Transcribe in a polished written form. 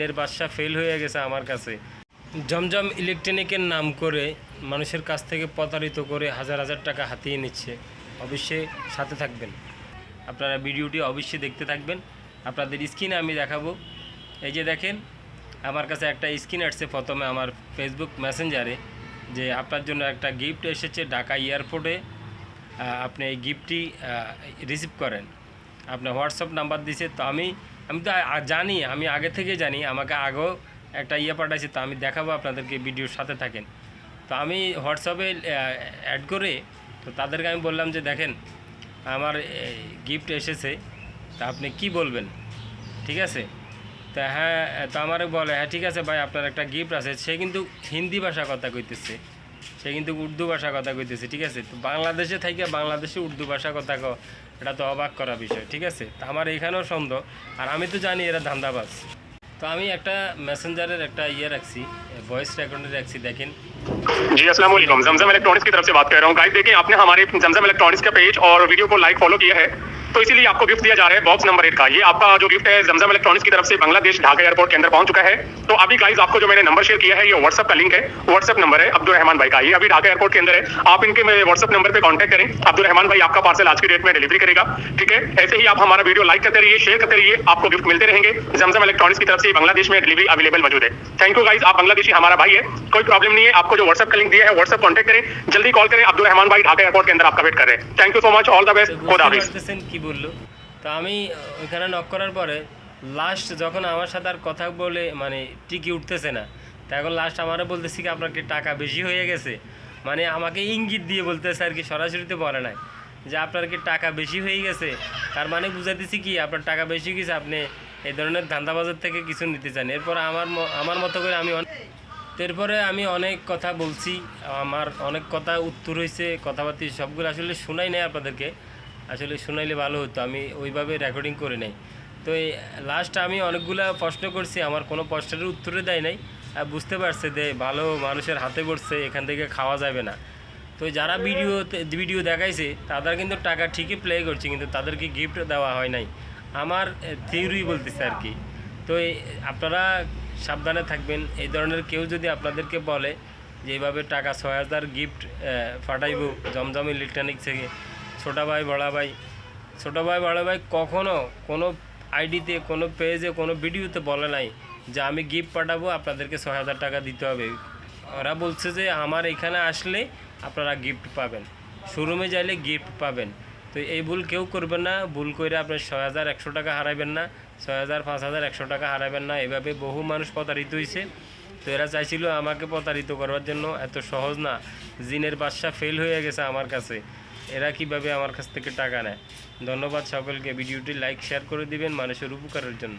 এর বাদশা ফেল হয়ে গেছে আমার কাছে। জমজম ইলেকট্রনিকের নাম করে মানুষের কাছ থেকে প্রতারিত করে হাজার হাজার টাকা হাতিয়ে নিচ্ছে। অবশ্যই সাথে থাকবেন, আপনারা ভিডিওটি অবশ্যই দেখতে থাকবেন। আপনাদের স্ক্রিনে আমি দেখাবো। এই যে দেখেন, আমার কাছে একটা স্ক্রিন আসছে প্রথমে আমার ফেসবুক মেসেঞ্জারে, যে আপনার জন্য একটা গিফট এসেছে ঢাকা এয়ারপোর্টে, আপনি এই গিফটটি রিসিভ করেন। আপনার হোয়াটসঅ্যাপ নাম্বার দিছে। তো আমি তো জানি, আমি আগে থেকে জানি, আমাকে আগেও একটা পাঠাইছে। তো আমি দেখাবো আপনাদেরকে, ভিডিওর সাথে থাকেন। তো আমি হোয়াটসঅ্যাপে অ্যাড করে তো তাদেরকে আমি বললাম যে দেখেন আমার গিফট এসেছে, তা আপনি কি বলবেন, ঠিক আছে? তা হ্যাঁ, তো আমার বলে হ্যাঁ ঠিক আছে ভাই, আপনার একটা গিফট আছে। সে কিন্তু হিন্দি ভাষা কথা কইতেছে, সে কিন্তু উর্দু ভাষা কথা কইতেছে, ঠিক আছে? তো বাংলাদেশে থেকে বাংলাদেশে উর্দু ভাষা কথা এটা তো অবাক করা বিষয়, ঠিক আছে? তো আমার এখানেও সন্দেহ, আর আমি তো জানি এরা ধান্দাবাজ। তো আমি একটা মেসেঞ্জারের একটা রাখছি, ভয়েस রেকর্ডার রাখছি, দেখেন। जी अस्सलाम वालेकुम, जमजम इलेक्ट्रॉनिक्स की तरफ से बात कर रहा हूँ। गाइस देखिए, आपने हमारे जमजम इलेक्ट्रॉनिक्स का पेज और वीडियो को लाइक फॉलो किया है, तो इसीलिए आपको गिफ्ट दिया जा रहा है बॉक्स नंबर 8 का। ये आपका जो गिफ्ट है जमजम इलेक्ट्रॉनिक्स की तरफ से बांग्लादेश ढाका एयरपोर्ट के अंदर पहुंच चुका है। तो अभी गाइस आपको जो मैंने नंबर शेयर किया है, ये व्हाट्सएप का लिंक है, व्हाट्सएप नंबर है अब्दुल रहमान भाई का। ये अभी ढाका एयरपोर्ट के अंदर है। आप इनके व्हाट्सएप नंबर पर कॉन्टैक्ट करें, अब्दुल रहमान भाई आपका पार्सल आज की डेट में डिलीवरी करेगा, ठीक है? ऐसे ही आप हमारा वीडियो लाइक करते रहिए, शेयर करते रहिए, आपको गिफ्ट मिलते रहेंगे। जमजम इलेक्ट्रॉनिक्स की तरफ से बांग्लादेश में डिलीवरी अवेलेबल मौजूद है। थैंक यू गाइस, आप बांग्लादेशी हमारा भाई है, कोई प्रॉब्लम नहीं है। आपको जो व्हाट्सएप का लिंक दिया है, व्हाट्सएप कॉन्टैक्ट करें, जल्दी कॉल करें। अब्दुल रहमान भाई ढाका एयरपोर्ट के अंदर आपका वेट कर रहे हैं। Thank you so much, all the best, खुदा हाफिज। কি বললো? তো আমি ওইখানে নক করার পরে লাস্ট যখন আমার সাথে আর কথা বলে মানে টিকি উঠতেছে না, তখন লাস্ট আমারও বলতেছি কি আপনার কি টাকা বেশি হয়ে গেছে, মানে আমাকে ইঙ্গিত দিয়ে বলতেছে আর কি, সরাসরিতে বলে নাই যে আপনার কি টাকা বেশি হয়ে গেছে। তার মানে বুঝাইতেছি কি আপনার টাকা বেশি গেছে, আপনি এই ধরনের ধান্দাবাজার থেকে কিছু নিতে চান। এরপর আমার মতো করে এরপরে আমি অনেক কথা বলছি, আমার অনেক কথা উত্তর হয়েছে, কথাবার্তা সবগুলো আসলে শোনাই নাই আপনাদেরকে, আসলে শোনাইলে ভালো হতো, আমি ওইভাবে রেকর্ডিং করে নেই। তো এই লাস্ট আমি অনেকগুলো প্রশ্ন করছি, আমার কোনো প্রশ্নের উত্তরে দেয় নাই। বুঝতে পারছে যে ভালো মানুষের হাতে পড়ছে, এখান থেকে খাওয়া যাবে না। তো যারা ভিডিও দেখাইছে তারা কিন্তু টাকা ঠিকই প্লে করছে, কিন্তু তাদেরকে গিফট দেওয়া হয় নাই, আমার থিওরি বলতেছে আর কি। তো আপনারা সাবধানে থাকবেন। এই ধরনের কেউ যদি আপনাদেরকে বলে যে এইভাবে টাকা ৬,০০০ গিফট পাঠাইব জমজম ইলেকট্রনিক্স থেকে, ছোটো ভাই বড় ভাই কখনও কোনো আইডিতে, কোনো পেজে, কোনো ভিডিওতে বলে নাই যে আমি গিফট পাঠাবো, আপনাদেরকে ৬,০০০ টাকা দিতে হবে। ওরা বলছে যে আমার এখানে আসলে আপনারা গিফট পাবেন, শোরুমে যাইলে গিফট পাবেন। তো এই ভুল কেউ করবেন না, ভুল করে আপনার ৬,১০০ টাকা হারাইবেন না, ৬,০০০, ৫,১০০ টাকা হারাবেন না। এভাবে বহু মানুষ প্রতারিত হয়েছে। তো এরা চাইছিল আমাকে প্রতারিত করার জন্য, এত সহজ না। জিনের বাদশা ফেল হয়ে গেছে আমার কাছে, এরা কিভাবে আমার কাছ থেকে টাকা নেয়। ধন্যবাদ সকলকে, ভিডিওটি লাইক শেয়ার করে দিবেন মানুষের উপকারের জন্য।